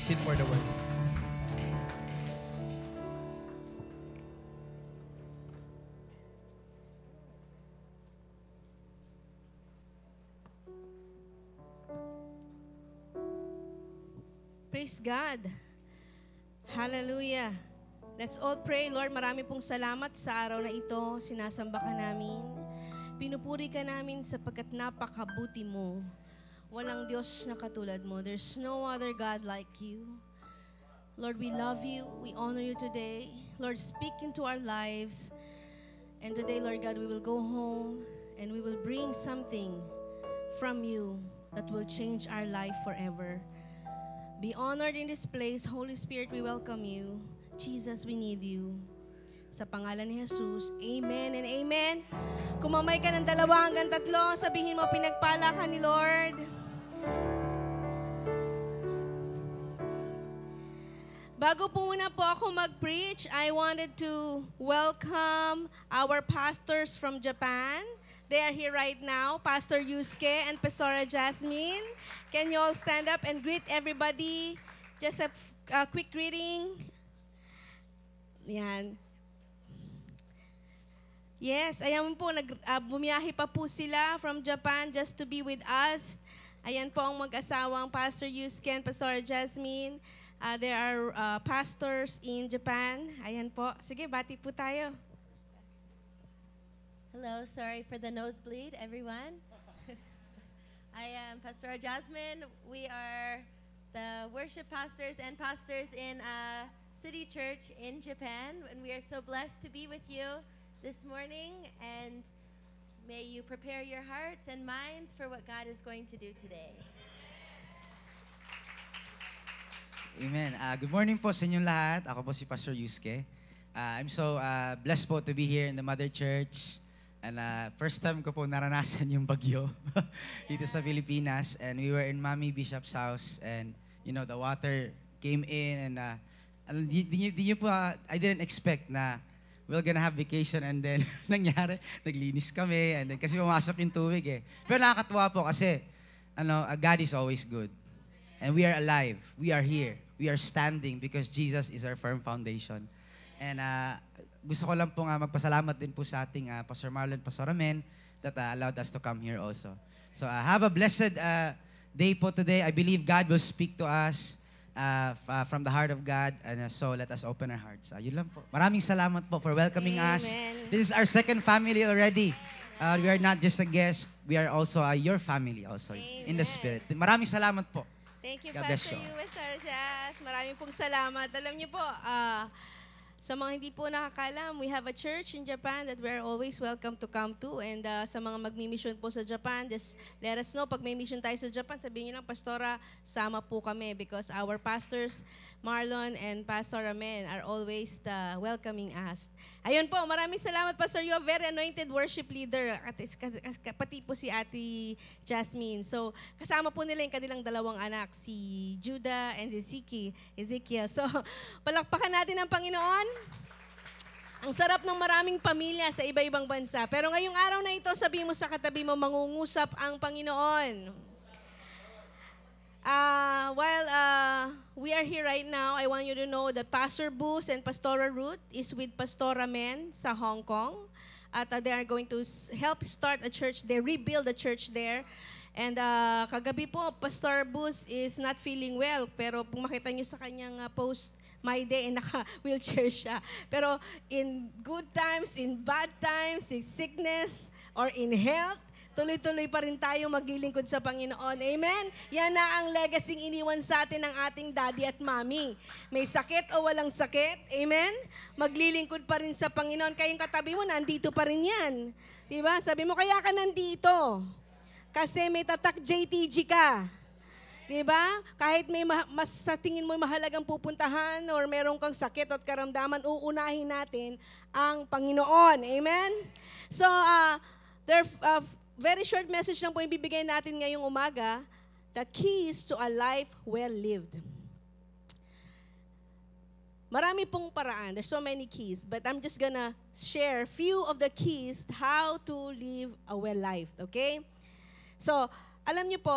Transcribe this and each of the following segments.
Sit for the word. Praise God. Hallelujah. Let's all pray. Lord, marami pong salamat sa araw na ito. Sinasamba ka namin. Pinupuri ka namin sapagkat napakabuti mo. Walang Diyos na katulad mo. There's no other God like you. Lord, we love you. We honor you today. Lord, speak into our lives. And today, Lord God, we will go home and we will bring something from you that will change our life forever. Be honored in this place. Holy Spirit, we welcome you. Jesus, we need you. Sa pangalan ni Jesus, amen and amen. Kumamay ka ng 2 hanggang 3, sabihin mo, pinagpala ka ni Lord. Bago po muna po ako mag-preach, I wanted to welcome our pastors from Japan. They are here right now, Pastor Yusuke and Pastora Jasmine. Can you all stand up and greet everybody? Just a quick greeting. Yan. Yes, ayan po, bumiyahe pa po sila from Japan just to be with us. Ayan po ang mag-asawang Pastor Yusuke and Pastora Jasmine. There are pastors in Japan. Ayan po. Sige, bati po tayo. Hello, sorry for the nosebleed, everyone. I am Pastor Jasmine. We are the worship pastors and pastors in a city church in Japan, and we are so blessed to be with you this morning, and may you prepare your hearts and minds for what God is going to do today. Amen. Good morning po sa inyong lahat. Ako po si Pastor Yusuke. I'm so blessed po to be here in the Mother Church. And first time ko po naranasan yung bagyo dito sa Pilipinas. And we were in Mami Bishop's house. And, you know, the water came in. And di niyo po, I didn't expect na we're gonna have vacation. And then, nangyari, naglinis kami. And then, kasi pumasok yung tubig eh. Pero nakakatuwa po kasi, God is always good. And we are alive. We are here. We are standing because Jesus is our firm foundation. And gusto ko lang pong magpasalamat din po sa ating Pastor Marlon, Pastor Amen, that allowed us to come here also. So have a blessed day po today. I believe God will speak to us from the heart of God. And so let us open our hearts. Yun lang po. Maraming salamat po for welcoming Amen. us. This is our second family already. We are not just a guest. We are also your family also in the Spirit. Maraming salamat po. Thank you, God bless Pastor you. Pastor Jazz. Maraming pong salamat. Alam niyo po, sa mga hindi po nakakalam, we have a church in Japan that we're always welcome to come to. And sa mga magmi-mission po sa Japan, just let us know. Pag may mission tayo sa Japan, sabihin niyo lang, Pastora, sama po kami because our pastors, Marlon and Pastor Amen, are always welcoming us. Ayun po, maraming salamat, Pastor. You are very anointed worship leader. Pati po si Ate Jasmine. So, kasama po nila yung kanilang 2 anak, si Judah and si Ezekiel. So, palakpakan natin ang Panginoon. Ang sarap ng maraming pamilya sa iba-ibang bansa. Pero ngayong araw na ito, sabi mo sa katabi mo, mangungusap ang Panginoon. While we are here right now, I want you to know that Pastor Booz and Pastora Ruth is with Pastora Men sa Hong Kong. At they are going to help start a church there, rebuild a church there. And kagabi po, Pastor Booz is not feeling well. Pero kung makita nyo sa kanyang post, my day, naka-wheelchair siya. Pero in good times, in bad times, in sickness, or in health, tuloy-tuloy pa rin tayo maglilingkod sa Panginoon. Amen? Yan na ang legacy iniwan sa atin ng ating daddy at mommy. May sakit o walang sakit, amen? Maglilingkod pa rin sa Panginoon. Kayong katabi mo, nandito pa rin yan. Diba? Sabi mo, kaya ka nandito. Kasi may tatak JTG ka. Diba? Kahit may mas sa tingin mo mahalagang pupuntahan or meron kang sakit at karamdaman, uunahin natin ang Panginoon. Amen? So, very short message lang po yung bibigay natin ngayong umaga, the keys to a life well lived. Marami pong paraan. There's so many keys, but I'm just gonna share few of the keys how to live a well life, okay? So, alam niyo po,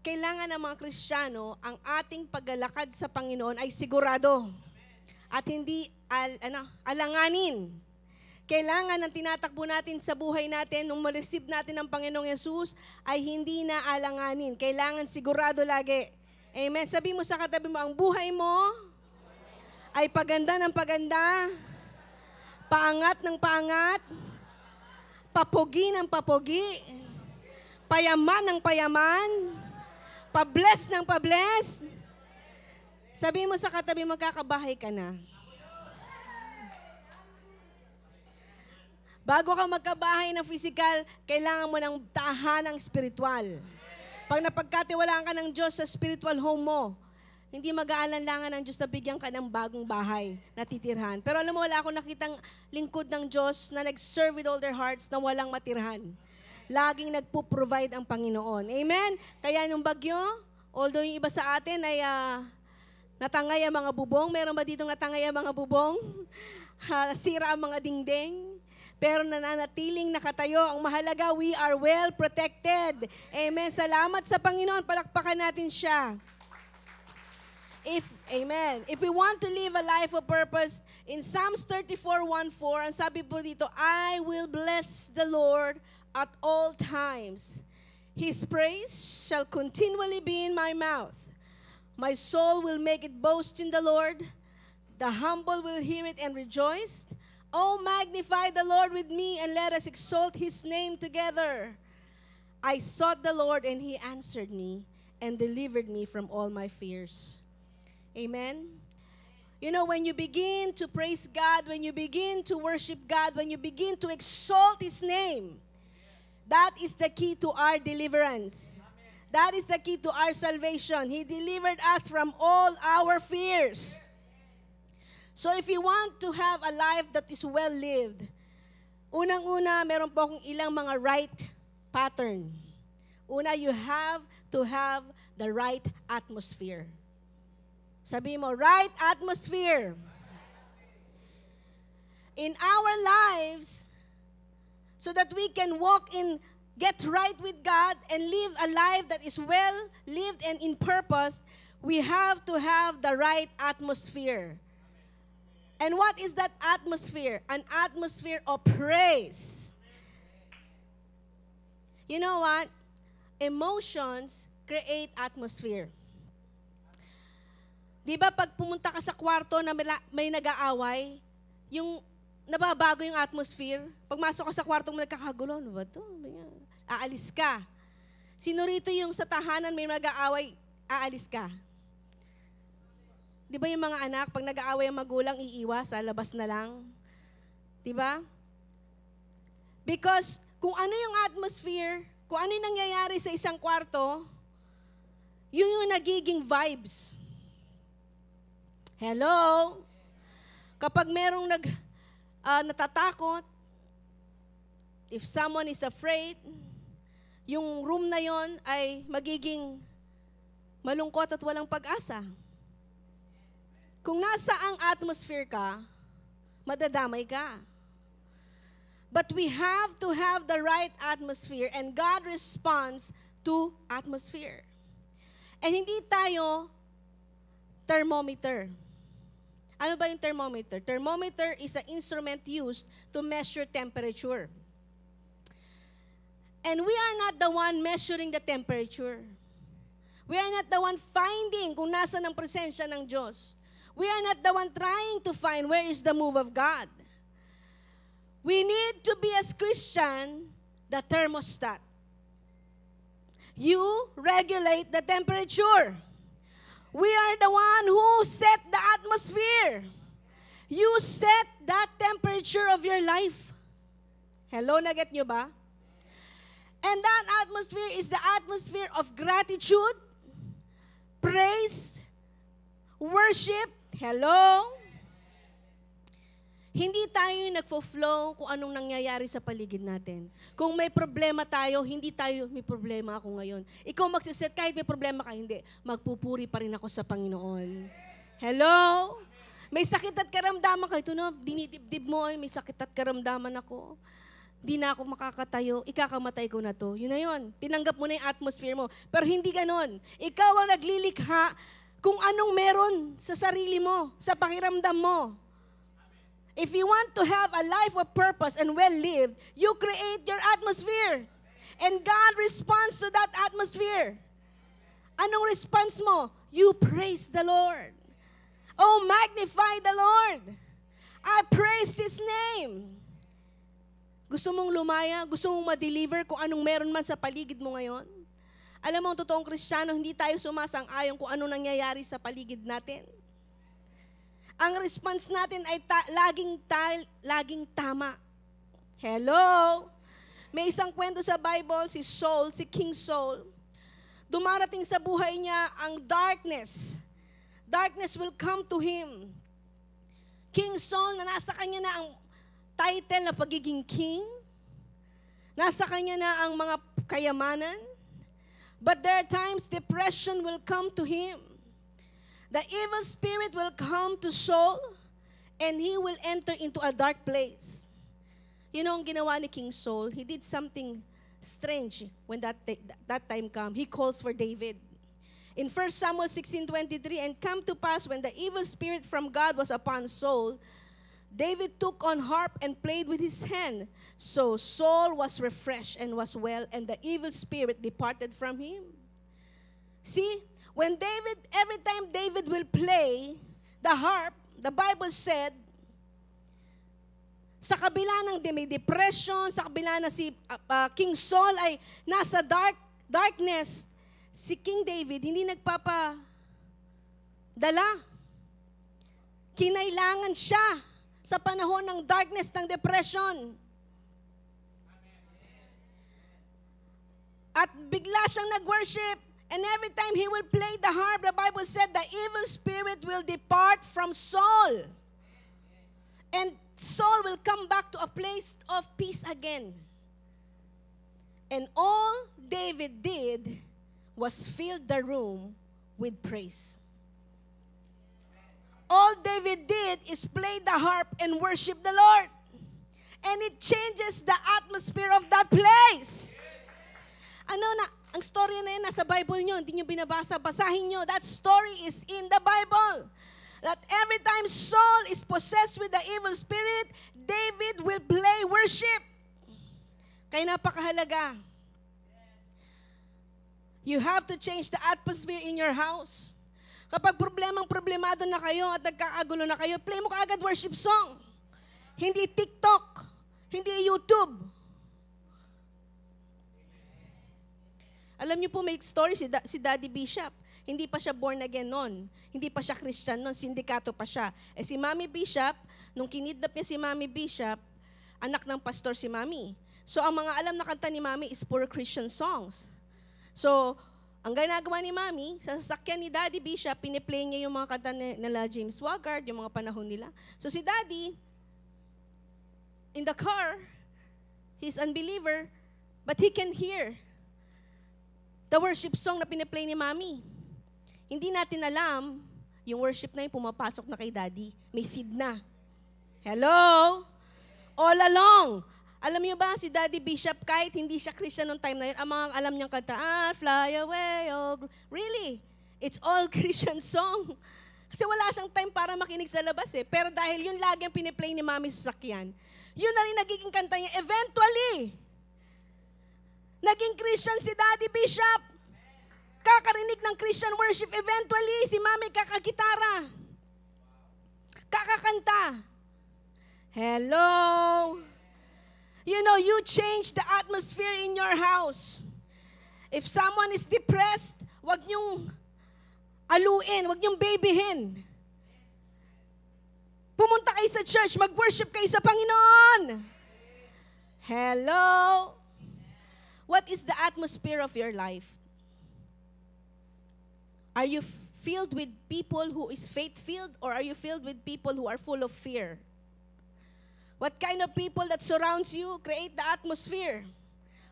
kailangan ng mga Kristiyano, ang ating paglalakad sa Panginoon ay sigurado at hindi alanganin. Kailangan ng tinatakbo natin sa buhay natin, nung ma-receive natin ng Panginoong Yesus, ay hindi na alanganin. Kailangan sigurado lagi. Amen. Sabi mo sa katabi mo, ang buhay mo ay paganda ng paganda, paangat ng paangat, papogi ng papogi, payaman ng payaman, pabless ng pabless. Sabi mo sa katabi, magkakabahay ka na. Bago ka magkabahay ng physical, kailangan mo ng tahanang spiritual. Pag napagkatiwalaan ka ng Diyos sa spiritual home mo, hindi mag-aalanlangan ng Diyos na bigyan ka ng bagong bahay na titirhan. Pero alam mo, wala akong nakitang lingkod ng Diyos na nag-serve with all their hearts na walang matirhan. Laging nagpo-provide ang Panginoon. Amen? Kaya nung bagyo, although yung iba sa atin ay natangay ang mga bubong, meron ba ditong natangay ang mga bubong? Sira ang mga dingding? Pero nananatiling nakatayo. Ang mahalaga, we are well protected. Amen. Salamat sa Panginoon. Palakpakan natin siya. Amen. If we want to live a life of purpose, in Psalms 34:1-4, ang sabi po dito, I will bless the Lord at all times. His praise shall continually be in my mouth. My soul will make it boast in the Lord. The humble will hear it and rejoice. Oh, magnify the Lord with me, and let us exalt His name together. I sought the Lord, and He answered me, and delivered me from all my fears. Amen? You know, when you begin to praise God, when you begin to worship God, when you begin to exalt His name, that is the key to our deliverance. That is the key to our salvation. He delivered us from all our fears. So if you want to have a life that is well-lived, unang-una, meron po akong ilang mga right pattern. Una, you have to have the right atmosphere. Sabi mo, right atmosphere. In our lives, so that we can walk in, get right with God, and live a life that is well-lived and in purpose, we have to have the right atmosphere. And what is that atmosphere? An atmosphere of praise. You know what? Emotions create atmosphere. Di ba pag pumunta ka sa kwarto na may nag-aaway, yung nababago yung atmosphere? Pag masok ka sa kwarto mo nagkakagulo, ano ba ito? Aalis ka. Sino rito yung sa tahanan may nag-aaway, aalis ka? Di ba yung mga anak, pag nag-aaway ang magulang, iiwas, labas na lang? Di ba? Because kung ano yung atmosphere, kung ano yung nangyayari sa isang kwarto, yun yung nagiging vibes. Hello? Kapag merong natatakot, if someone is afraid, yung room na yon ay magiging malungkot at walang pag-asa. Kung nasa ang atmosphere ka, madadamay ka. But we have to have the right atmosphere, and God responds to atmosphere. And hindi tayo thermometer. Ano ba yung thermometer? Thermometer is an instrument used to measure temperature. And we are not the one measuring the temperature. We are not the one finding kung nasa ng presensya ng Diyos. We are not the one trying to find where is the move of God. We need to be, as Christian, the thermostat. You regulate the temperature. We are the one who set the atmosphere. You set that temperature of your life. Hello, naget nyo ba? And that atmosphere is the atmosphere of gratitude, praise, worship. Hello? Hindi tayo yung nagfo-flow kung anong nangyayari sa paligid natin. Kung may problema tayo, hindi tayo, may problema ako ngayon. Ikaw magsiset, kahit may problema ka, hindi. Magpupuri pa rin ako sa Panginoon. Hello? May sakit at karamdaman ka. Ito na, dinidibdib mo, may sakit at karamdaman ako. di na ako makakatayo, ikakamatay ko na to. Yun na yun. Tinanggap mo na yung atmosphere mo. Pero hindi ganon. Ikaw ang naglilikha kung anong meron sa sarili mo, sa pakiramdam mo. If you want to have a life of purpose and well-lived, you create your atmosphere. And God responds to that atmosphere. Anong response mo? You praise the Lord. Oh, magnify the Lord. I praise His name. Gusto mong lumaya? Gusto mong ma-deliver kung anong meron man sa paligid mo ngayon? Alam mo, ang totoong Kristiyano, hindi tayo sumasang-ayon kung anong nangyayari sa paligid natin. Ang response natin ay laging tama. Hello? May isang kwento sa Bible, si Saul, si King Saul. Dumarating sa buhay niya ang darkness. Darkness will come to him. King Saul, na nasa kanya na ang title na pagiging king. Nasa kanya na ang mga kayamanan. But there are times depression will come to him. The evil spirit will come to Saul and he will enter into a dark place. You know, ang ginawa ni King Saul, he did something strange when that time come. He calls for David. In 1 Samuel 16:23, and come to pass when the evil spirit from God was upon Saul, David took on harp and played with his hand. So Saul was refreshed and was well, and the evil spirit departed from him. See, every time David will play the harp, the Bible said, sa kabila ng may depression, sa kabila na si King Saul ay nasa darkness, si King David hindi nagpapadala. Kinailangan siya sa panahon ng darkness, ng depression. At bigla siyang nag-worship. And every time he will play the harp, the Bible said the evil spirit will depart from Saul. And Saul will come back to a place of peace again. And all David did was fill the room with praise. All David did is play the harp and worship the Lord. And it changes the atmosphere of that place. Ang story na yun nasa Bible nyo, hindi nyo binabasa, basahin nyo. That story is in the Bible. That every time Saul is possessed with the evil spirit, David will play worship. Kaya napakahalaga. You have to change the atmosphere in your house. Kapag problemado na kayo at nagkakagulo na kayo, play mo kaagad worship song. Hindi TikTok, hindi YouTube. Alam niyo po, may story si Daddy Bishop. Hindi pa siya born again noon. Hindi pa siya Christian noon, sindikato pa siya. Si Mami Bishop, nung kinidnap niya si Mami Bishop, anak ng pastor si Mami. So ang mga alam na kanta ni Mami is pure Christian songs. So, ang ginagawa ni Mami, sa sasakyan ni Daddy Bishop, piniplay niya yung mga kanta nila James Waggart, yung mga panahon nila. So si Daddy, in the car, he's unbeliever, but he can hear the worship song na piniplay ni Mami. Hindi natin alam, yung worship na yun pumapasok na kay Daddy. May seed na. Hello? All along. Alam niyo ba, si Daddy Bishop, kahit hindi siya Christian noong time na yun, ang mga alam niyang kanta, fly away, oh, really? It's all Christian song. Kasi wala siyang time para makinig sa labas eh. Pero dahil yun lagi ang piniplay ni Mami sa sakyan, yun na rin nagiging kanta niya. Eventually, naging Christian si Daddy Bishop. Kakarinig ng Christian worship. Eventually, si Mami kakagitara. Kakakanta. Hello? You know, you change the atmosphere in your house. If someone is depressed, wag niyong aluin, wag niyong babyhin. Pumunta kayo sa church, mag-worship kayo sa Panginoon. Hello? What is the atmosphere of your life? Are you filled with people who is faith-filled, or are you filled with people who are full of fear? What kind of people that surrounds you create the atmosphere?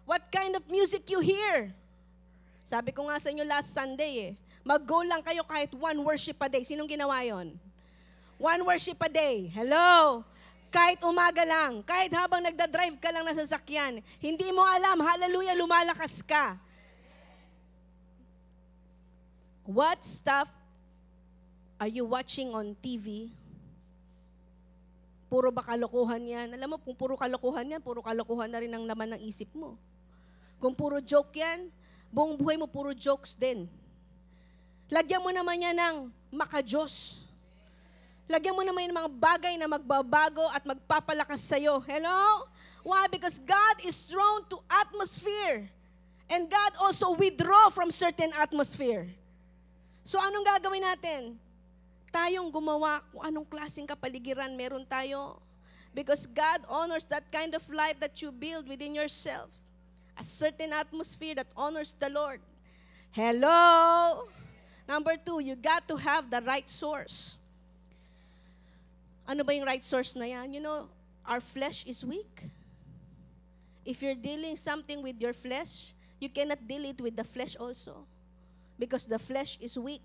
What kind of music you hear? Sabi ko nga sa inyo last Sunday mag-go lang kayo kahit one worship a day. Sinong ginawa yon? One worship a day. Hello? Kahit umaga lang, kahit habang nagda-drive ka lang na sasakyan, hindi mo alam, hallelujah, lumalakas ka. What stuff are you watching on TV? Puro ba kalokohan yan? Alam mo, kung puro kalokohan yan, puro kalokohan na rin ang laman ng isip mo. Kung puro joke yan, buong buhay mo puro jokes din. Lagyan mo naman yan ng makajos. Lagyan mo naman yung mga bagay na magbabago at magpapalakas sa'yo. Hello? Why? Because God is drawn to atmosphere. And God also withdraw from certain atmosphere. So anong gagawin natin? Tayong gumawa kung anong klaseng kapaligiran meron tayo. Because God honors that kind of life that you build within yourself. A certain atmosphere that honors the Lord. Hello? Number 2, you got to have the right source. Ano ba yung right source na yan? You know, our flesh is weak. If you're dealing something with your flesh, you cannot deal it with the flesh also. Because the flesh is weak.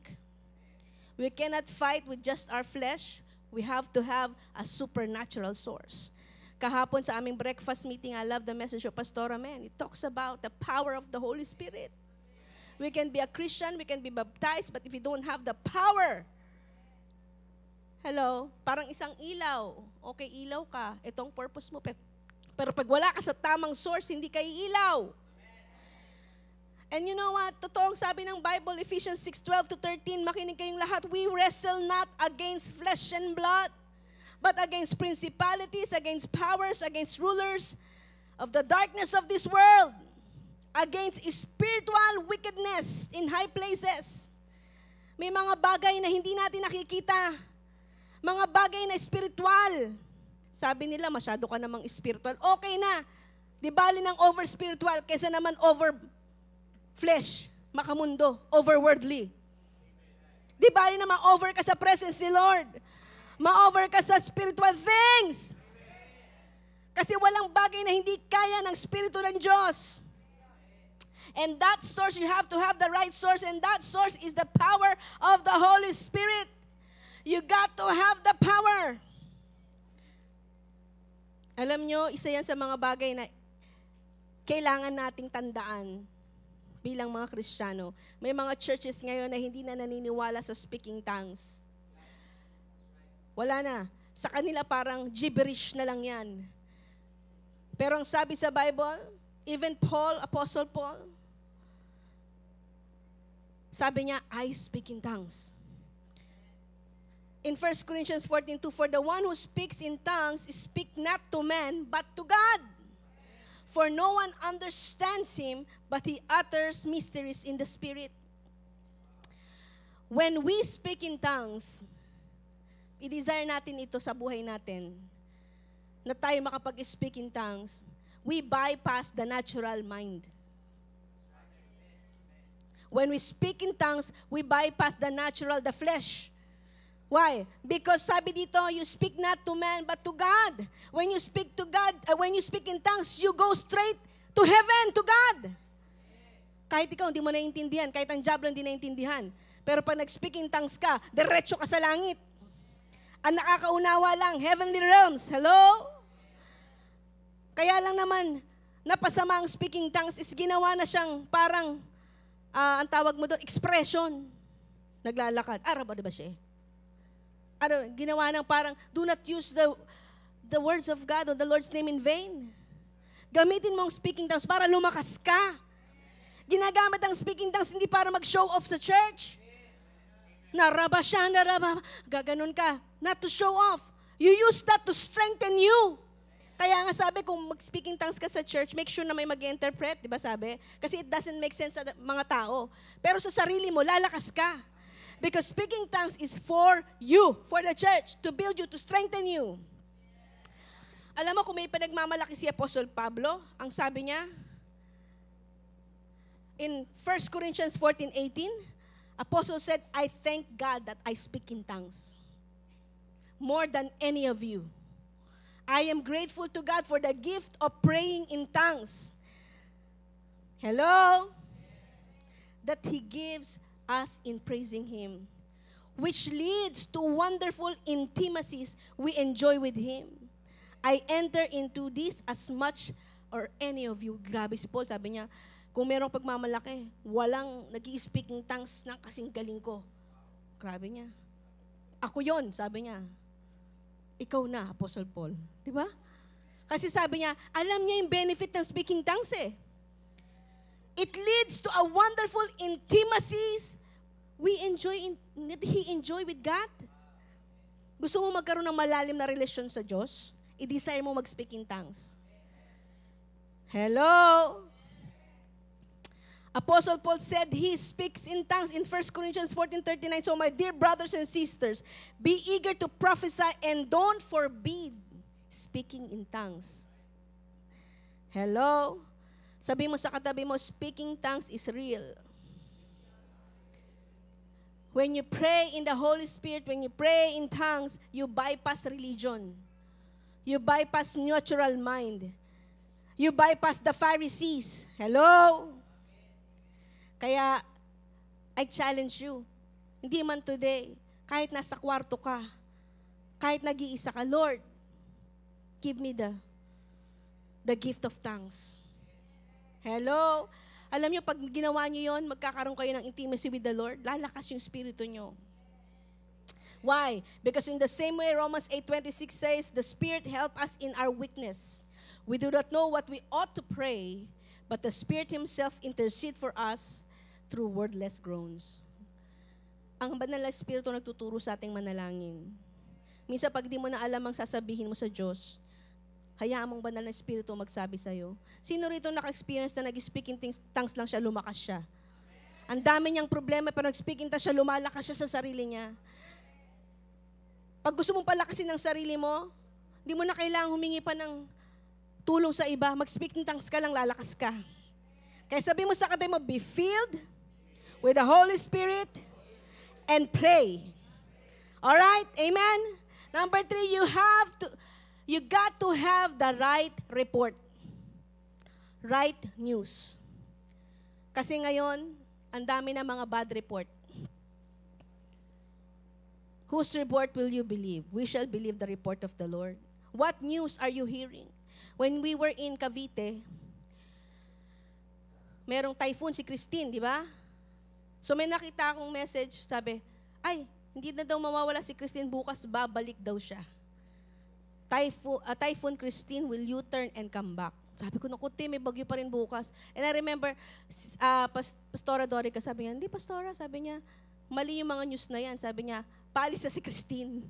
We cannot fight with just our flesh. We have to have a supernatural source. Kahapon sa aming breakfast meeting, I love the message of Pastor Amen. It talks about the power of the Holy Spirit. We can be a Christian, we can be baptized, but if we don't have the power, hello, parang isang ilaw. Okay, ilaw ka. Itong purpose mo. Pero pag wala ka sa tamang source, hindi ka iilaw. And you know what? Totoong sabi ng Bible, Ephesians 6:12-13, makinig kayong lahat, we wrestle not against flesh and blood, but against principalities, against powers, against rulers of the darkness of this world, against spiritual wickedness in high places. May mga bagay na hindi natin nakikita. Mga bagay na spiritual. Sabi nila, masyado ka namang spiritual. Okay na. Di bali ng over-spiritual kaysa naman over-flesh, makamundo, over-worldly. Di bali naman over ka sa presence ni Lord. Ma-over ka sa spiritual things. Kasi walang bagay na hindi kaya ng Espiritu ng Diyos. And that source, you have to have the right source, and that source is the power of the Holy Spirit. You got to have the power. Alam nyo, isa yan sa mga bagay na kailangan nating tandaan bilang mga Kristiyano. May mga churches ngayon na hindi na naniniwala sa speaking tongues. Wala na. Sa kanila parang gibberish na lang yan. Pero ang sabi sa Bible, even Paul, Apostle Paul, sabi niya, I speak in tongues. In 1 Corinthians 14:2, for the one who speaks in tongues speak not to men, but to God. For no one understands him, but he utters mysteries in the Spirit. When we speak in tongues, i-desire natin ito sa buhay natin, na tayo makapag-speak in tongues, we bypass the natural mind. When we speak in tongues, we bypass the natural, the flesh. Why? Because sabi dito, you speak not to man, but to God. When you speak to God, when you speak in tongues, you go straight to heaven, to God. Kahit ikaw, hindi mo naiintindihan. Kahit ang diablo, hindi naiintindihan. Pero pag nag-speak in tongues ka, diretso ka sa langit. Ang nakakaunawa lang, heavenly realms. Hello? Kaya lang naman, napasama ang speaking tongues is ginawa na siyang parang, ang tawag mo doon, expression. Naglalakad. Araba, diba siya? Ginawa ng parang, do not use the words of God or the Lord's name in vain. Gamitin mo ang speaking tongues para lumakas ka. Ginagamit ang speaking tongues hindi para mag-show off sa church. Naraba siya, naraba. Gaganon ka. Not to show off. You use that to strengthen you. Kaya nga sabi, kung mag-speaking tongues ka sa church, make sure na may mag-interpret, di ba sabi? Kasi it doesn't make sense sa mga tao. Pero sa sarili mo, lalakas ka. Because speaking tongues is for you, for the church, to build you, to strengthen you. Alam mo, kung may pinagmamalaki si Apostle Pablo, ang sabi niya, in 1 Corinthians 14:18, Apostle said, I thank God that I speak in tongues more than any of you. I am grateful to God for the gift of praying in tongues. Hello? That He gives us in praising Him, which leads to wonderful intimacies we enjoy with Him. I enter into this as much or any of you. Grabe si Paul, sabi niya, kung merong pagmamalaki, walang nag-i-speak in tongues ng kasing galing ko. Grabe niya. Ako yon, sabi niya. Ikaw na, Apostle Paul. Di ba? Kasi sabi niya, alam niya yung benefit ng speaking tongues eh. It leads to a wonderful intimacies that he enjoy with God. Gusto mo magkaroon ng malalim na relasyon sa Diyos? I-desire mo mag-speak in tongues. Hello? Apostle Paul said he speaks in tongues in 1 Corinthians 14:39. So my dear brothers and sisters, be eager to prophesy and don't forbid speaking in tongues. Hello? Sabi mo sa katabi mo, speaking tongues is real. When you pray in the Holy Spirit, when you pray in tongues, you bypass religion. You bypass natural mind. You bypass the Pharisees. Hello? Kaya, I challenge you. Hindi man today, kahit nasa kwarto ka, kahit nag-iisa ka, Lord, give me the gift of tongues. Hello? Alam niyo, pag ginawa niyo yon, magkakaroon kayo ng intimacy with the Lord, lalakas yung spirito niyo. Why? Because in the same way, Romans 8:26 says, the Spirit help us in our weakness. We do not know what we ought to pray, but the Spirit Himself intercede for us through wordless groans. Ang banal na Espiritu nagtuturo sa ating manalangin. Minsan pag di mo na alam ang sasabihin mo sa Diyos, hayaan mong banal na Espiritu magsabi sa'yo. Sino rito naka-experience na nag-speak in tongues lang siya, lumakas siya? Ang dami niyang problema, pero nag-speak in tongues siya, lumalakas siya sa sarili niya. Pag gusto mong palakasin ng sarili mo, hindi mo na kailangang humingi pa ng tulong sa iba. Mag-speak in tongues ka lang, lalakas ka. Kaya sabi mo sa katabi mo, be filled with the Holy Spirit and pray. Alright? Amen? Number 3, you got to have the right report. Right news. Kasi ngayon, ang dami na mga bad report. Whose report will you believe? We shall believe the report of the Lord. What news are you hearing? When we were in Cavite, merong typhoon si Christine, di ba? So may nakita akong message, sabi, ay, hindi na daw mawawala si Christine bukas, babalik daw siya. Typhoon Christine will U-turn and come back. Sabi ko, naku, may bagyo pa rin bukas. And I remember, Pastora Dorica, sabi niya, hindi, Pastora, sabi niya, mali yung mga news na yan. Sabi niya, paalis na si Christine.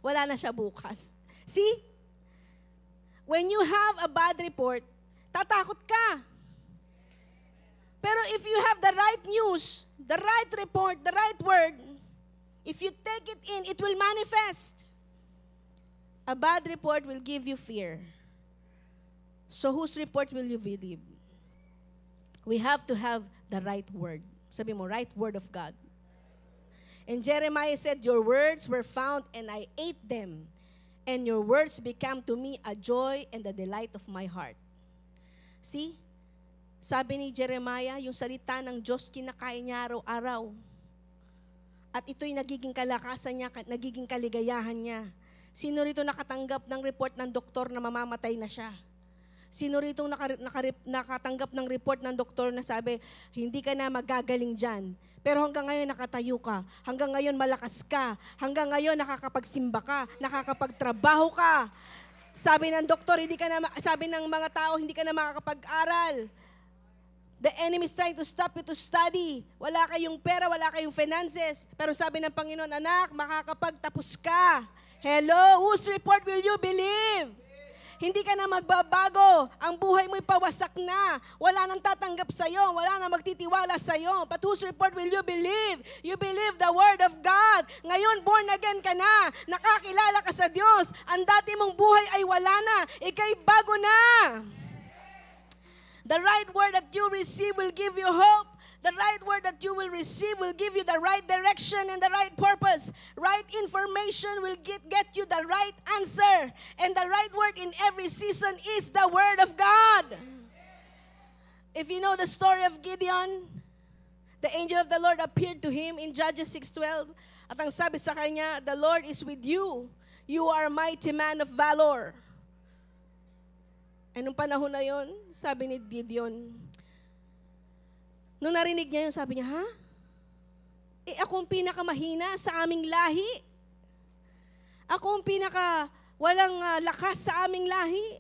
Wala na siya bukas. See? When you have a bad report, tatakot ka. Pero if you have the right news, the right report, the right word, if you take it in, it will manifest. A bad report will give you fear. So whose report will you believe? We have to have the right word. Sabi mo, right word of God. And Jeremiah said, your words were found and I ate them. And your words became to me a joy and the delight of my heart. See? Sabi ni Jeremiah, yung salita ng Diyos kinakain niya araw-araw. At ito'y nagiging kalakasan niya, nagiging kaligayahan niya. Sino rito nakatanggap ng report ng doktor na mamamatay na siya? Sino rito nakatanggap ng report ng doktor na sabi, hindi ka na magagaling dyan. Pero hanggang ngayon nakatayo ka. Hanggang ngayon malakas ka. Hanggang ngayon nakakapagsimba ka. Nakakapagtrabaho ka. Sabi ng doktor, sabi ng mga tao, hindi ka na makakapag-aral. The enemy is trying to stop you to study. Wala kayong pera, wala kayong finances. Pero sabi ng Panginoon, anak, makakapagtapos ka. Hello? Whose report will you believe? Hindi ka na magbabago. Ang buhay mo'y pawasak na. Wala nang tatanggap sa'yo. Wala nang magtitiwala sa'yo. But whose report will you believe? You believe the Word of God. Ngayon, born again ka na. Nakakilala ka sa Diyos. Ang dati mong buhay ay wala na. Ika'y bago na. The right word that you receive will give you hope. The right word that you will receive will give you the right direction and the right purpose. Right information will get you the right answer. And the right word in every season is the Word of God. If you know the story of Gideon, the angel of the Lord appeared to him in Judges 6:12. At ang sabi sa kanya, the Lord is with you. You are a mighty man of valor. nung panahon na yon, sabi ni Gideon, nung narinig niya yun, sabi niya, ha? Ako ang pinakamahina sa aming lahi. Ako ang walang lakas sa aming lahi.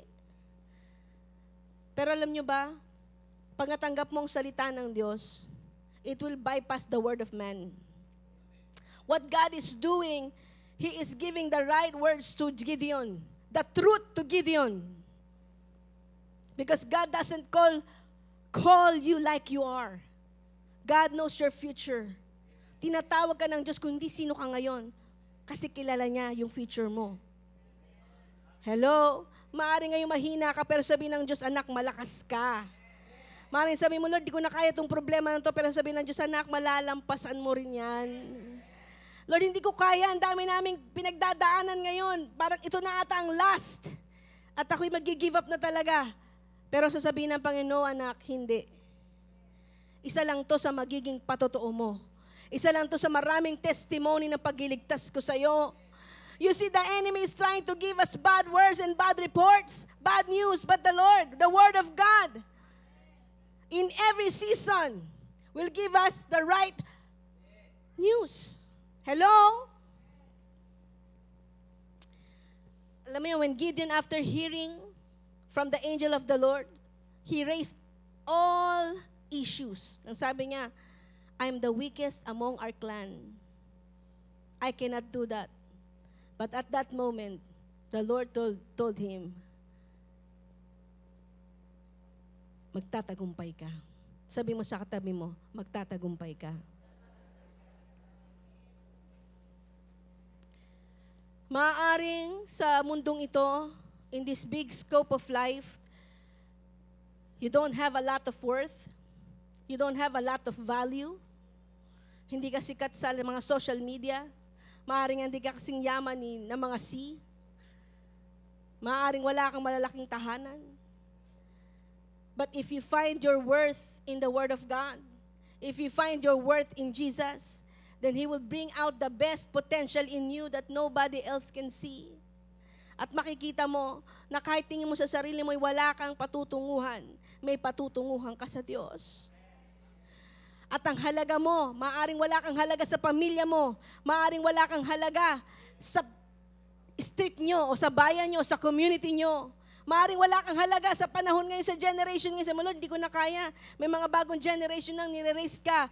Pero alam niyo ba, pag natanggap mong salita ng Diyos, it will bypass the word of man. What God is doing, He is giving the right words to Gideon, the truth to Gideon. Because God doesn't call you like you are. God knows your future. Tinatawag ka ng Diyos kung hindi sino ka ngayon, kasi kilala niya yung future mo. Hello? Maaring ngayon mahina ka, pero sabihin ng Diyos, anak, malakas ka. Maaring sabihin mo, Lord, di ko na kaya itong problema na to, pero sabihin ng Diyos, anak, malalampasan mo rin yan. Lord, hindi ko kaya, ang dami naming pinagdadaanan ngayon. Parang ito na ata ang last. At ako'y mag-give up na talaga. Pero sasabihin ng Panginoon, anak, hindi. Isa lang to sa magiging patotoo mo. Isa lang to sa maraming testimony na pagliligtas ko sa'yo. You see, the enemy is trying to give us bad words and bad reports, bad news, but the Lord, the Word of God, in every season, will give us the right news. Hello? Alam mo yun, when Gideon, after hearing from the angel of the Lord, he raised all issues. Ang sabi niya, I'm the weakest among our clan. I cannot do that. But at that moment, the Lord told him, magtatagumpay ka. Sabi mo sa katabi mo, magtatagumpay ka. Maaaring sa mundong ito, in this big scope of life, you don't have a lot of worth, you don't have a lot of value, hindi ka sikat sa mga social media, maaaring hindi ka kasing yaman ng mga C, maaaring wala kang malalaking tahanan. But if you find your worth in the Word of God, if you find your worth in Jesus, then He will bring out the best potential in you that nobody else can see. At makikita mo na kahit tingin mo sa sarili mo, wala kang patutunguhan, may patutunguhan ka sa Diyos. At ang halaga mo, maaring wala kang halaga sa pamilya mo, maaring wala kang halaga sa street nyo, o sa bayan nyo, sa community nyo. Maaring wala kang halaga sa panahon ngayon, sa generation ngayon. Sa Lord, di ko na kaya. May mga bagong generation nang nire-raise ka.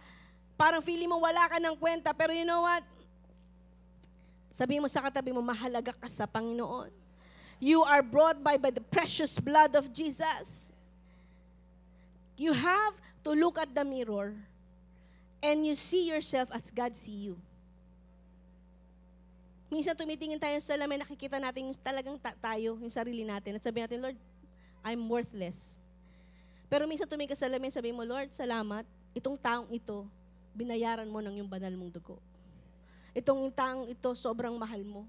Parang feeling mo wala ka ng kwenta. Pero you know what? Sabi mo sa katabi mo, mahalaga ka sa Panginoon. You are brought by the precious blood of Jesus. You have to look at the mirror and you see yourself as God see you. Minsan tumitingin tayo sa salamin, nakikita natin yung talagang tayo, yung sarili natin. At sabi natin, Lord, I'm worthless. Pero minsan tumingin ka sa salamin, sabi mo, Lord, salamat. Itong taong ito, binayaran mo ng yung banal mong dugo. Itong taong ito, sobrang mahal mo.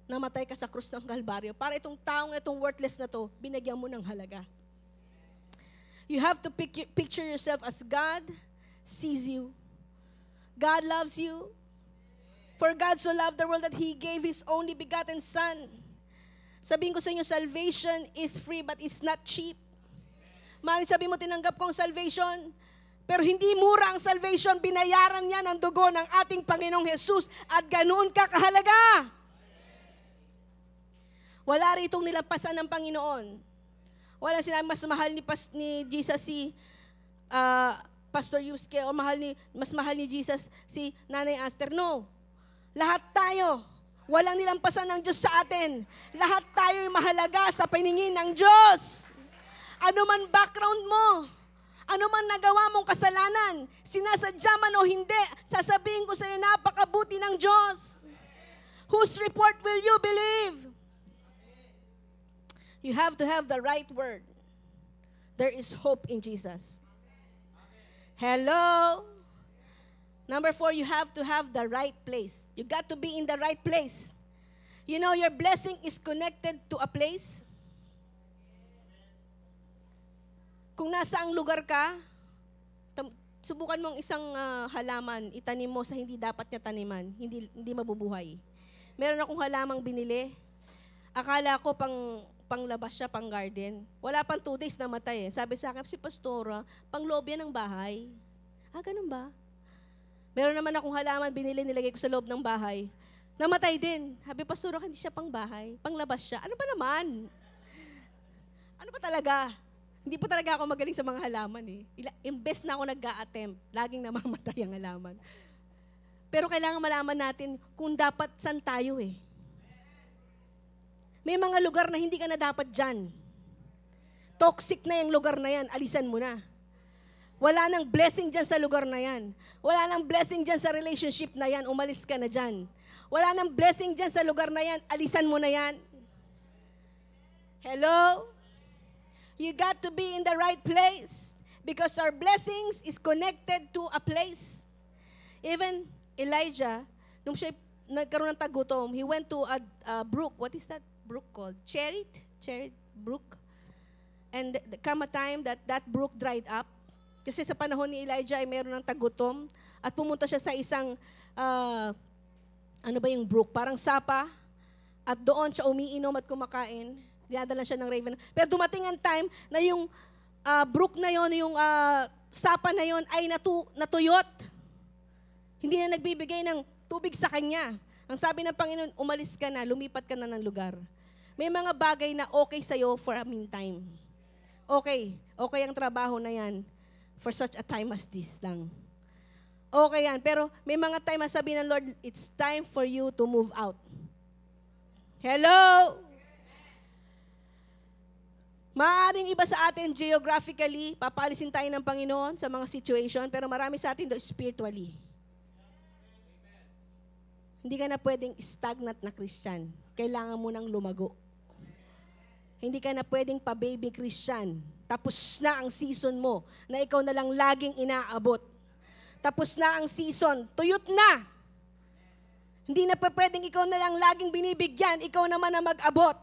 Namatay ka sa krus ng Kalbaryo. Para itong taong itong worthless na to, binagyan mo ng halaga. You have to picture yourself as God sees you. God loves you. For God so loved the world that He gave His only begotten Son. Sabihin ko sa inyo, salvation is free but it's not cheap. Maaaring sabi mo, tinanggap ko ang salvation, pero hindi mura ang salvation, binayaran niya ng dugo ng ating Panginoong Jesus at ganoon ka kahalaga. Wala ritong nilampasan ng Panginoon. Wala sinabi mas mahal ni Jesus si Pastor Yuske o mas mahal ni Jesus si Nanay Aster. No. Lahat tayo, walang nilampasan ng Diyos sa atin. Lahat tayo ay mahalaga sa paningin ng Diyos. Ano man background mo, ano man nagawa mong kasalanan, sinasadya man o hindi, sasabihin ko sa iyo, napakabuti ng Diyos. Whose report will you believe? You have to have the right word. There is hope in Jesus. Hello? Number 4, you have to have the right place. You got to be in the right place. You know, your blessing is connected to a place. Kung nasaang lugar ka, subukan mong isang halaman, itanim mo sa hindi dapat niya taniman, hindi mabubuhay. Meron akong halamang binili. Akala ko panglabas siya, pang garden. Wala pang 2 days namatay eh. Sabi sa akin, si Pastora, pang loob yan ng bahay. Ganun ba? Meron naman akong halaman, binili, nilagay ko sa loob ng bahay. Namatay din. Sabi, Pastora, hindi siya pang bahay. Panglabas siya. Ano ba naman? Ano ba talaga? Hindi po talaga ako magaling sa mga halaman eh. Imbes na ako nag-a-attempt, laging namamatay ang halaman. Pero kailangan malaman natin kung dapat saan tayo eh. May mga lugar na hindi ka na dapat dyan. Toxic na yung lugar na yan, alisan mo na. Wala nang blessing dyan sa lugar na yan. Wala nang blessing dyan sa relationship na yan, umalis ka na dyan. Wala nang blessing dyan sa lugar na yan, alisan mo na yan. Hello? You got to be in the right place because our blessings is connected to a place. Even Elijah, nung siya nagkaroon ng tagutom, he went to a brook. What is that brook called? Cherith Brook. And there come a time that brook dried up. Kasi sa panahon ni Elijah ay meron ng tagutom at pumunta siya sa isang, brook? Parang sapa. At doon siya umiinom at kumakain. Dinadala siya ng raven. Pero dumating ang time na yung brook na yon, yung sapa na yon ay natuyot. Hindi na nagbibigay ng tubig sa kanya. Ang sabi ng Panginoon, umalis ka na, lumipat ka na ng lugar. May mga bagay na okay sa'yo for a meantime. Okay ang trabaho na yan for such a time as this lang. Okay yan, pero may mga time na sabi ng Lord, it's time for you to move out. Hello? Maaaring iba sa atin geographically, papaalisin tayo ng Panginoon sa mga situation, pero marami sa atin spiritually. Hindi ka na pwedeng stagnant na Christian. Kailangan mo nang lumago. Hindi ka na pwedeng pa-baby Christian. Tapos na ang season mo na ikaw na lang laging inaabot. Tapos na ang season, tuyot na. Hindi na pwedeng ikaw na lang laging binibigyan, ikaw naman ang mag-abot.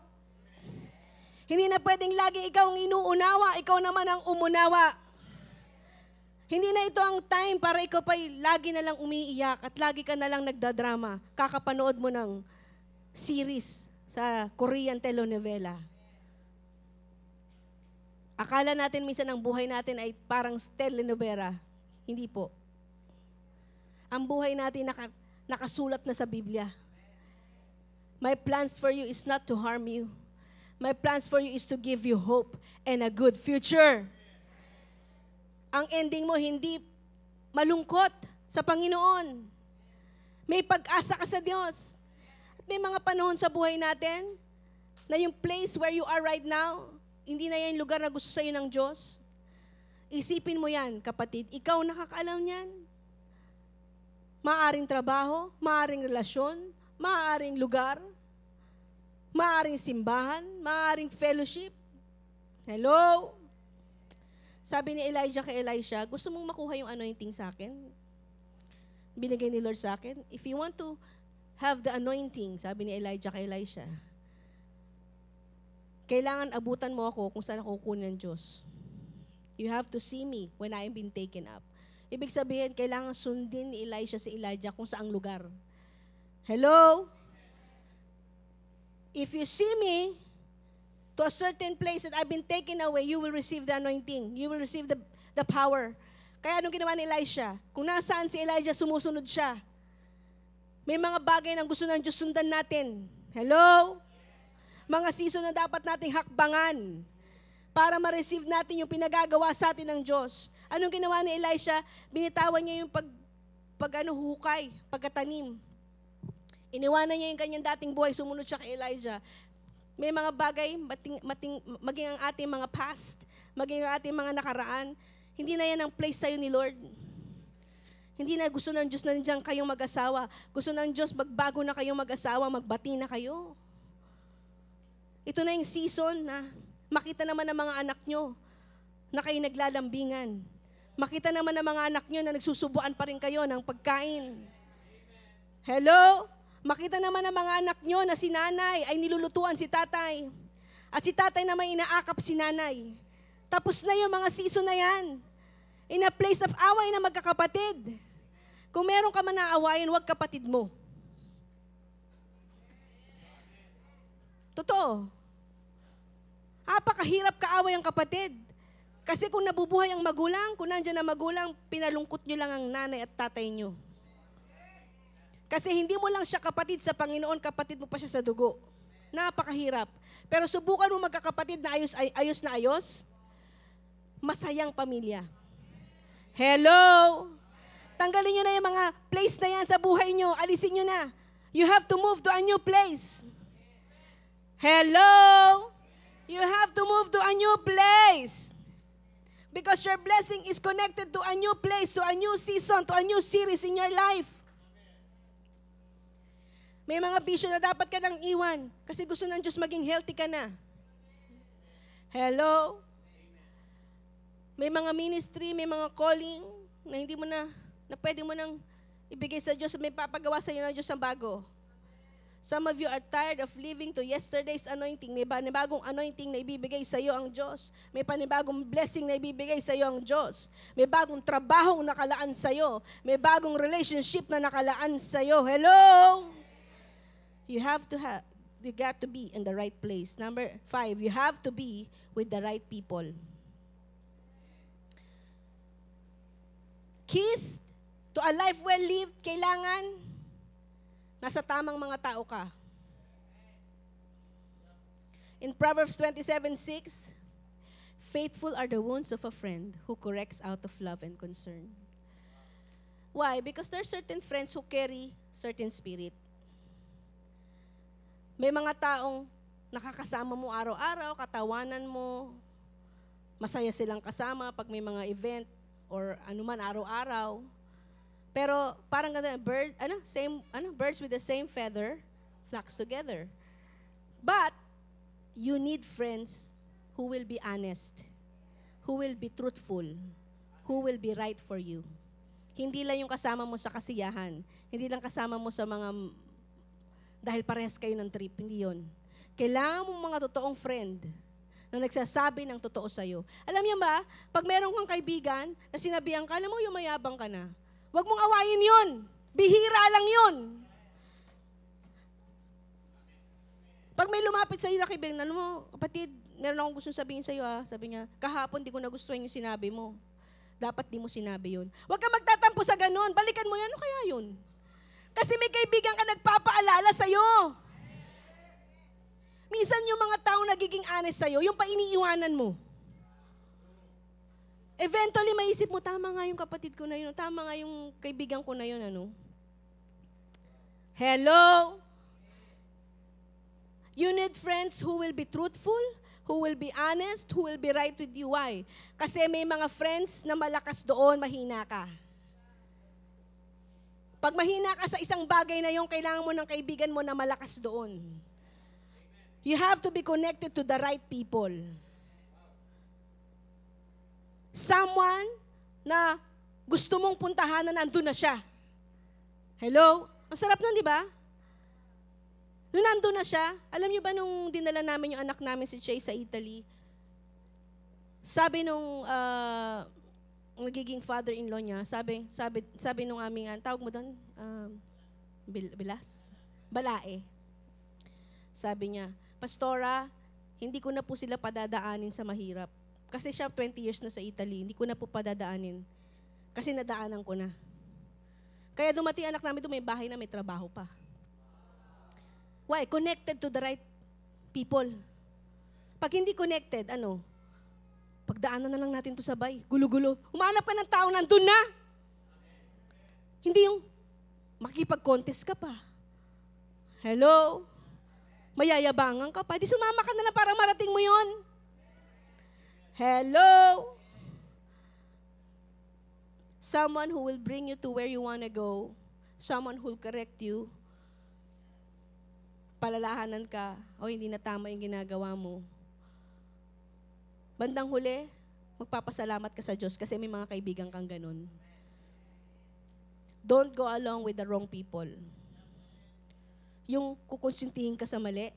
Hindi na pwedeng laging ikaw ang inuunawa, ikaw naman ang umunawa. Hindi na ito ang time para ikaw pa'y lagi na lang umiiyak at lagi ka na lang nagdadrama. Kakapanood mo ng series sa Korean telenovela. Akala natin minsan ang buhay natin ay parang telenovela. Hindi po. Ang buhay natin nakasulat na sa Biblia. My plans for you is not to harm you. My plans for you is to give you hope and a good future. Ang ending mo hindi malungkot sa Panginoon. May pag-asa ka sa Diyos. At may mga panahon sa buhay natin na yung place where you are right now, hindi na yan yung lugar na gusto sa'yo ng Diyos. Isipin mo yan, kapatid. Ikaw nakakaalam yan. Maaring trabaho, maaring relasyon, maaring lugar, maaring simbahan, maaring fellowship. Hello? Sabi ni Elijah kay Elisha, gusto mong makuha yung anointing sa akin? Binigay ni Lord sa akin. If you want to have the anointing, sabi ni Elijah kay Elisha, kailangan abutan mo ako kung saan ako kukunin ng Diyos. You have to see me when I am being taken up. Ibig sabihin, kailangan sundin ni Elisha si Elijah kung saang lugar. Hello? If you see me to a certain place that I've been taken away, you will receive the anointing. You will receive the power. Kaya anong ginawa ni Elisha? Kung nasaan si Elijah, sumusunod siya. May mga bagay na gusto ng Diyos sundan natin. Hello? Mga season na dapat nating hakbangan para ma-receive natin yung pinagagawa sa atin ng Diyos. Anong ginawa ni Elisha? Binitawan niya yung hukay, pagkatanim. Iniwanan niya yung kanyang dating buhay, sumunod siya kay Elijah. May mga bagay, maging ang ating mga past, maging ang ating mga nakaraan, hindi na yan ang place sa'yo ni Lord. Hindi na gusto ng Diyos na nandiyan kayong mag-asawa. Gusto ng Diyos magbago na kayong mag-asawa, magbati na kayo. Ito na yung season na makita naman ng mga anak nyo na kayo naglalambingan. Makita naman ng mga anak nyo na nagsusubuan pa rin kayo ng pagkain. Hello? Makita naman ng mga anak nyo na si nanay ay nilulutuan si tatay. At si tatay naman inaakap si nanay. Tapos na yung mga season na yan. In a place of away na magkakapatid. Kung meron ka man naawayan, huwag kapatid mo. Totoo. Napakahirap kaaway ang kapatid. Kasi kung nabubuhay ang magulang, kung nandiyan na magulang, pinalungkot nyo lang ang nanay at tatay nyo. Kasi hindi mo lang siya kapatid sa Panginoon, kapatid mo pa siya sa dugo. Napakahirap. Pero subukan mo magkakapatid na ayos na ayos, masayang pamilya. Hello! Tanggalin nyo na yung mga place na yan sa buhay nyo. Alisin nyo na. You have to move to a new place. Hello! You have to move to a new place. Because your blessing is connected to a new place, to a new season, to a new series in your life. May mga vision na dapat ka nang iwan kasi gusto ng Diyos maging healthy ka na. Hello? May mga ministry, may mga calling na hindi mo na pwede mo nang ibigay sa Diyos, may papagawa sa iyo ng Diyos ng bago. Some of you are tired of living to yesterday's anointing. May panibagong anointing na ibibigay sa iyo ang Diyos. May panibagong blessing na ibibigay sa iyo ang Diyos. May bagong trabaho na nakalaan sa iyo. May bagong relationship na nakalaan sa iyo. Hello? You got to be in the right place. Number 5, you have to be with the right people. Keys to a life well lived, kailangan nasa tamang mga tao ka. In Proverbs 27:6, faithful are the wounds of a friend who corrects out of love and concern. Why? Because there are certain friends who carry certain spirit. May mga taong nakakasama mo araw-araw, katawanan mo, masaya silang kasama pag may mga event or anuman araw-araw. Pero parang ganun, birds with the same feather flocks together. But you need friends who will be honest, who will be truthful, who will be right for you. Hindi lang yung kasama mo sa kasiyahan, hindi lang kasama mo sa mga dahil parehas kayo ng trip, hindi yun. Kailangan mo mga totoong friend na nagsasabi ng totoo sa'yo. Alam niyo ba, pag meron kang kaibigan na sinabihan ka, alam mo, yumayabang ka na. Huwag mong awayin yun. Bihira lang yun. Pag may lumapit sa'yo na kaibigan, alam mo, kapatid, meron akong gustong sabihin sa'yo. Sabi niya, kahapon di ko nagustuhan yung sinabi mo. Dapat di mo sinabi yun. Huwag kang magtatampo sa ganun. Balikan mo yan. Ano kaya yun? Kasi may kaibigan ka nagpapaalala sa'yo. Minsan yung mga taong nagiging honest sa'yo, yung pa iniiwanan mo. Eventually, maisip mo, tama nga yung kapatid ko na yun, tama nga yung kaibigan ko na yun, ano? Hello? You need friends who will be truthful, who will be honest, who will be right with you. Why? Kasi may mga friends na malakas doon, mahina ka. Pag mahina ka sa isang bagay na yung kailangan mo ng kaibigan mo na malakas doon. You have to be connected to the right people. Someone na gusto mong puntahan na nandun na siya. Hello? Ang sarap nun, di ba? Nung nandun na siya, alam niyo ba nung dinala namin yung anak namin si Chase sa Italy, sabi nung nagiging father-in-law niya, sabi nung aming, tawag mo doon, Balae. Sabi niya, Pastora, hindi ko na po sila padadaanin sa mahirap. Kasi siya 20 years na sa Italy, hindi ko na po padadaanin. Kasi nadaanan ko na. Kaya dumating anak namin doon, may bahay na, may trabaho pa. Why? Connected to the right people. Pag hindi connected, pagdaanan na lang natin to sabay. Gulo-gulo. Humanap ka ng tao, nandun na. Hindi yung makikipag-contest ka pa. Hello? Mayayabangan ka pa. Di sumama ka na lang para marating mo yon. Hello? Someone who will bring you to where you want to go. Someone who will correct you. Palalahanan ka. O hindi na tama yung ginagawa mo. Bandang huli, magpapasalamat ka sa Diyos kasi may mga kaibigan kang ganun. Don't go along with the wrong people. Yung kukonsintihin ka sa mali,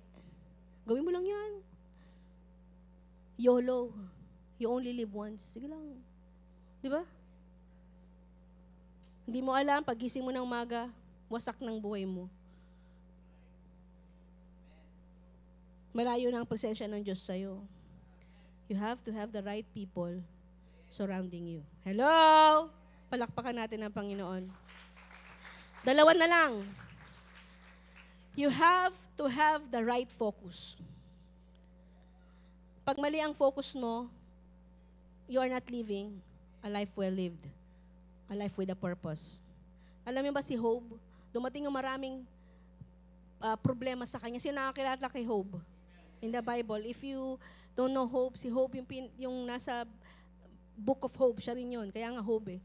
gawin mo lang yan. YOLO. You only live once. Sige lang. Di ba? Hindi mo alam, pagising mo ng umaga, wasak ng buhay mo. Malayo na ang presensya ng Diyos sa'yo. You have to have the right people surrounding you. Hello? Palakpakan natin ang Panginoon. Dalawa na lang. You have to have the right focus. Pag mali ang focus mo, you are not living a life well lived. A life with a purpose. Alam niyo ba si Job? Dumating ang maraming problema sa kanya. Sino nakakilala kay Job? In the Bible. If you don't know Job, si Job yung nasa Book of Job, siya rin yun. Kaya nga Job eh.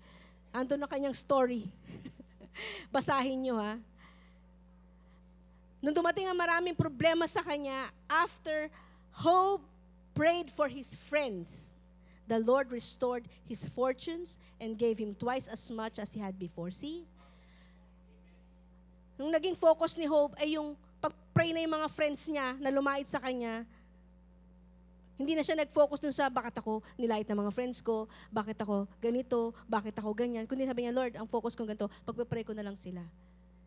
Andun na kanyang story. Basahin nyo ha. Nung dumating ang maraming problema sa kanya, after Job prayed for his friends, the Lord restored his fortunes and gave him twice as much as he had before. See? Nung naging focus ni Job ay yung pag-pray na yung mga friends niya na lumait sa kanya, hindi na siya nag-focus dun sa bakit ako nilait ng mga friends ko, bakit ako ganito, bakit ako ganyan. Kundi sabi niya, Lord, ang focus ko ganito, pag-pray ko na lang sila.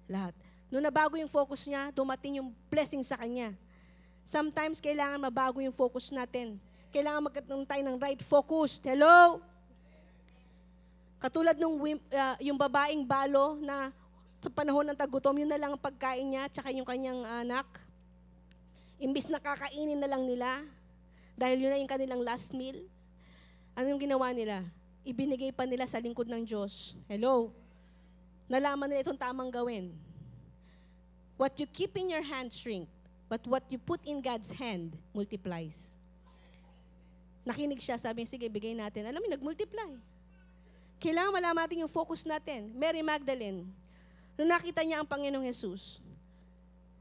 Lahat. Nung nabago yung focus niya, dumating yung blessing sa kanya. Sometimes, kailangan mabago yung focus natin. Kailangan magkaroon tayo ng right focus. Hello? Katulad nung yung babaeng balo na sa panahon ng tagutom, yun na lang ang pagkain niya, tsaka yung kanyang anak. Imbis na kakainin na lang nila, dahil yun na yung kanilang last meal, ano yung ginawa nila? Ibinigay pa nila sa lingkod ng Diyos. Hello? Nalaman nila itong tamang gawin. What you keep in your hand shrink, but what you put in God's hand multiplies. Nakinig siya, sabi niya, sige, bigay natin. Alam mo, nag-multiply. Kailangan malaman natin yung focus natin. Mary Magdalene, nung nakita niya ang Panginoong Jesus,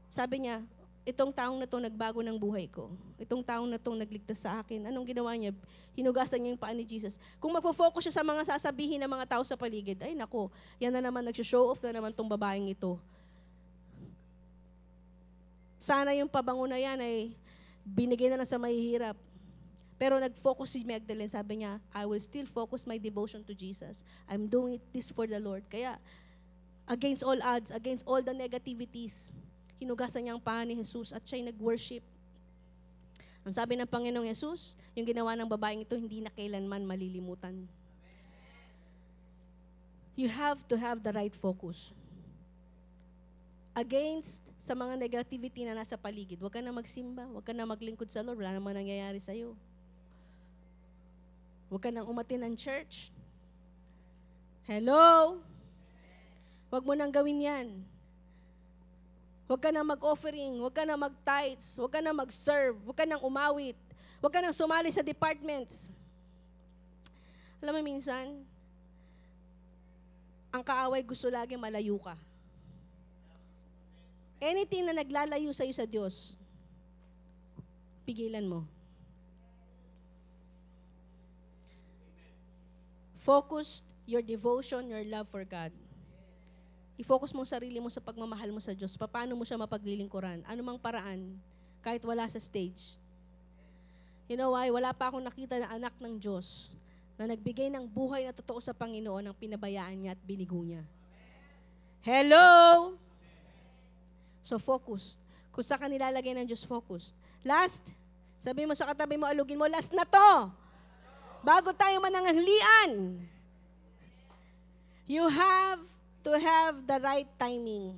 sabi niya, itong taong na to nagbago ng buhay ko. Itong taong na to nagligtas sa akin. Anong ginawa niya? Hinugasan niya yung paa ni Jesus. Kung magpo-focus siya sa mga sasabihin ng mga tao sa paligid, ay nako, yan na naman, nag-show off na naman tong babaeng ito. Sana yung pabango na yan ay binigay na lang sa mahihirap. Pero nag-focus si Magdalene, sabi niya, I will still focus my devotion to Jesus. I'm doing this for the Lord. Kaya, against all odds, against all the negativities, hinugasan niya ang paa ni Jesus at siya'y nag-worship. Ang sabi ng Panginoong Jesus, yung ginawa ng babaeng ito, hindi na kailanman malilimutan. You have to have the right focus. Against sa mga negativity na nasa paligid, huwag ka na magsimba, huwag ka na maglingkod sa Lord, wala naman nangyayari sa'yo. Huwag ka nang umatin ng church. Hello? Huwag mo nang gawin yan. Huwag ka na mag-offering, huwag ka na mag-tithes, huwag ka na mag-serve, huwag ka nang umawit, huwag ka nang sumali sa departments. Alam mo minsan, ang kaaway gusto lagi malayo ka. Anything na naglalayo sa'yo sa Diyos, pigilan mo. Focus your devotion, your love for God. I-focus mo sarili mo sa pagmamahal mo sa Diyos. Paano mo siya mapaglilingkuran? Ano mang paraan, kahit wala sa stage. You know why? Wala pa akong nakita na anak ng Diyos na nagbigay ng buhay na totoo sa Panginoon ang pinabayaan niya at binigo niya. Hello? So focus. Kung saan ka nilalagay ng Diyos, focus. Last, sabi mo sa katabi mo, alugin mo, last na to. Bago tayo mananghalian. You have to have the right timing.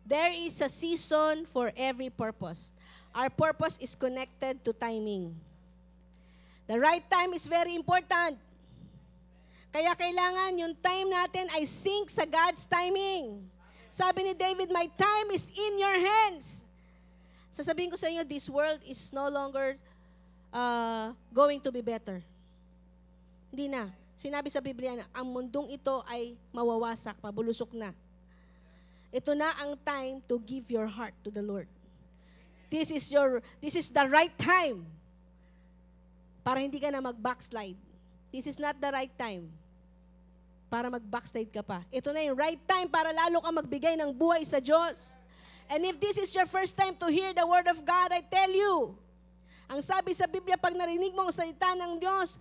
There is a season for every purpose. Our purpose is connected to timing. The right time is very important. Kaya kailangan yung time natin ay sync sa God's timing. Sabi ni David, my time is in your hands. Sasabihin ko sa inyo, this world is no longer going to be better. Hindi na. Sinabi sa Biblia na ang mundong ito ay mawawasak, mabulusok na. Ito na ang time to give your heart to the Lord. This is the right time para hindi ka na mag-backslide. This is not the right time para mag-backslide ka pa. Ito na yung right time para lalo ka magbigay ng buhay sa Diyos. And if this is your first time to hear the Word of God, I tell you, ang sabi sa Biblia, pag narinig mo ang salita ng Diyos,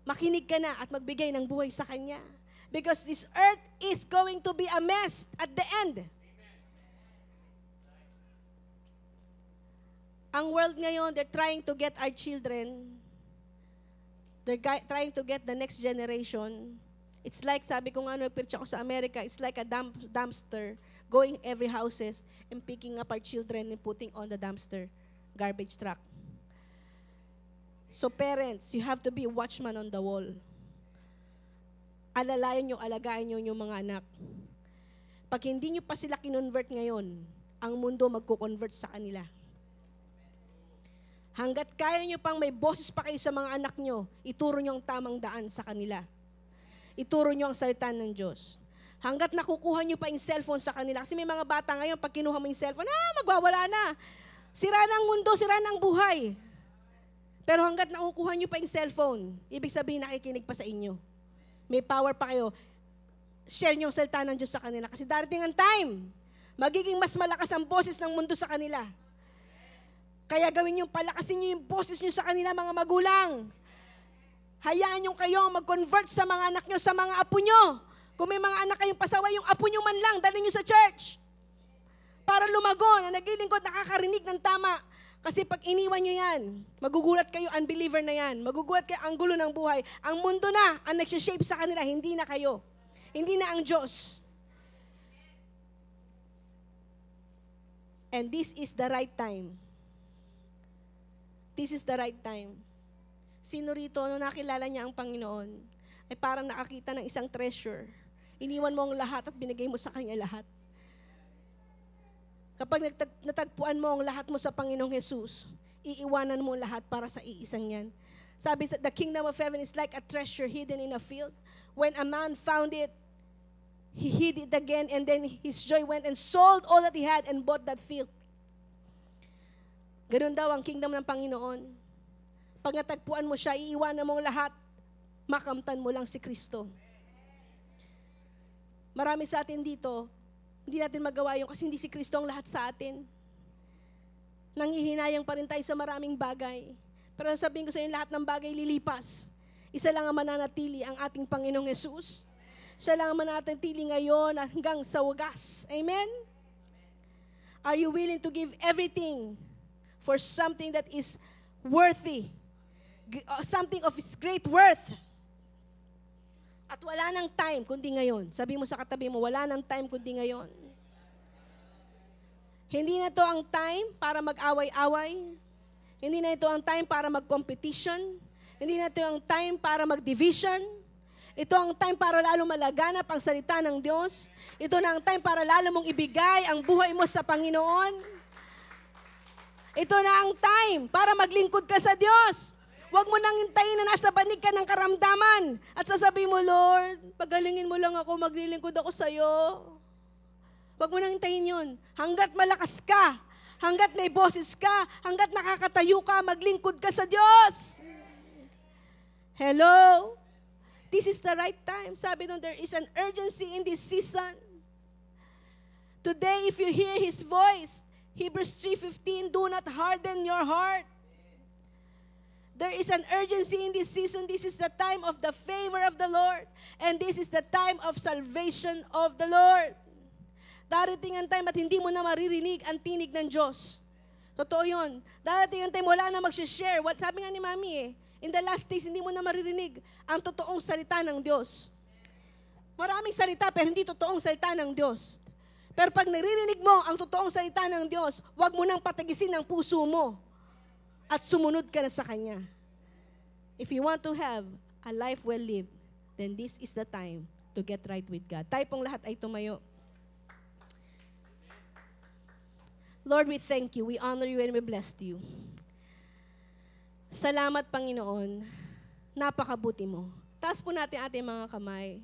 makinig ka na at magbigay ng buhay sa Kanya. Because this earth is going to be a mess at the end. Ang world ngayon, they're trying to get our children. Trying to get the next generation. It's like, sabi ko nga, nagpircha ko sa America, it's like a dumpster going every houses and picking up our children and putting on the dumpster, garbage truck. So parents, you have to be a watchman on the wall. Alalayan nyo, alagaan nyo yung mga anak. Pag hindi nyo pa sila kinonvert ngayon, ang mundo magko-convert sa kanila. Hanggat kaya nyo pang may boses pa kayo sa mga anak nyo, ituro nyo ang tamang daan sa kanila. Ituro nyo ang salita ng Diyos. Hanggat nakukuha nyo pa yung cellphone sa kanila. Kasi may mga bata ngayon, pag kinuha mo yung cellphone, magwawala na. Sira na ang mundo, sira na ang buhay. Pero hanggat nakukuha nyo pa yung cellphone, ibig sabihin nakikinig pa sa inyo. May power pa kayo. Share nyo ang salita ng Diyos sa kanila. Kasi darating ang time, magiging mas malakas ang boses ng mundo sa kanila. Kaya gawin nyo, palakasin nyo yung boses nyo sa kanila, mga magulang. Hayaan nyo kayong mag-convert sa mga anak nyo, sa mga apo nyo. Kung may mga anak kayong pasaway, yung apo nyo man lang, dalhin nyo sa church. Para lumago, na naglilingkod, nakakarinig ng tama. Kasi pag iniwan nyo yan, magugulat kayo, unbeliever na yan. Magugulat kayo, ang gulo ng buhay. Ang mundo na, ang nagsishape sa kanila, hindi na kayo. Hindi na ang Diyos. And this is the right time. This is the right time. Sino rito, nung nakilala niya ang Panginoon, ay parang nakakita ng isang treasure. Iniwan mo ang lahat at binigay mo sa Kanya lahat. Kapag natagpuan mo ang lahat mo sa Panginoong Jesus, iiwanan mo lahat para sa iisang yan. Sabi sa the kingdom of heaven is like a treasure hidden in a field. When a man found it, he hid it again, and then his joy went and sold all that he had and bought that field. Ganun daw ang kingdom ng Panginoon. Pag natagpuan mo siya, iiwanan mo ang lahat, makamtan mo lang si Kristo. Marami sa atin dito, hindi natin magawa yun kasi hindi si Kristo ang lahat sa atin. Nanghihinayang pa rin tayo sa maraming bagay. Pero sabihin ko sa inyo, lahat ng bagay lilipas. Isa lang ang mananatili, ang ating Panginoong Jesus. Siya lang ang mananatili ngayon hanggang sa wagas. Amen? Are you willing to give everything for something that is worthy? Something of its great worth. At wala nang time kundi ngayon. Sabi mo sa katabi mo, wala nang time kundi ngayon. Hindi na ito ang time para mag-away-away. Hindi na ito ang time para mag-competition. Hindi na ito ang time para mag-division. Ito ang time para lalo malaganap ang salita ng Diyos. Ito na ang time para lalo mong ibigay ang buhay mo sa Panginoon. Ito na ang time para maglingkod ka sa Diyos. Huwag mo nang hintayin na nasa banig ka ng karamdaman. At sasabihin mo, Lord, pagalingin mo lang ako, maglilingkod ako sa'yo. Huwag mo nang hintayin yun. Hanggat malakas ka, hanggat may boses ka, hanggat nakakatayo ka, maglingkod ka sa Diyos. Hello? This is the right time. Sabi doon, there is an urgency in this season. Today, if you hear His voice, Hebrews 3:15, do not harden your heart. There is an urgency in this season. This is the time of the favor of the Lord. And this is the time of salvation of the Lord. Darating ang time at hindi mo na maririnig ang tinig ng Diyos. Totoo yun. Darating ang time, wala na mag-share. Sabi nga ni Mami in the last days, hindi mo na maririnig ang totoong salita ng Diyos. Maraming salita, pero hindi totoong salita ng Diyos. Pero pag naririnig mo ang totoong salita ng Diyos, huwag mo nang patagisin ang puso mo at sumunod ka na sa Kanya. If you want to have a life well lived, then this is the time to get right with God. Tayo pong lahat ay tumayo. Lord, we thank you, we honor you, and we bless you. Salamat, Panginoon. Napakabuti mo. Taas po natin ating mga kamay.